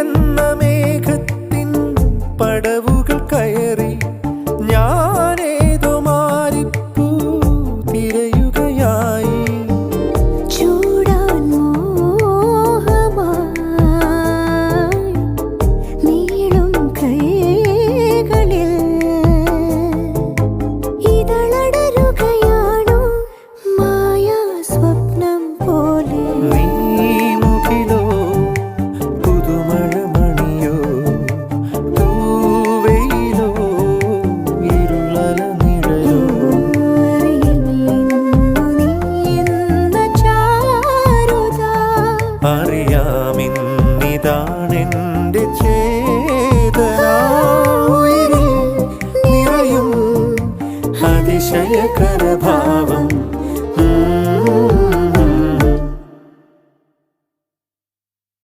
എന്ന മേഘത്തിൻ പടവുകൾ കയറി ഞാനേതോ മാറിപ്പൂ തിരയുകയായി. ചൂടാൻ മോഹമായി നീളും കൈകളിൽ ഇതളടരുകയാണോ മായാ സ്വപ്നം പോലെ. നീ മുകിലോ പുതുമഴമണിയോ തൂവെയിലോ ഇരുളല നിഴലോ അറിയാമിന്നിതാണെന്റെ ചേതന. ഉയിരിൽ നിറയും അതിശയകര ഭാവം.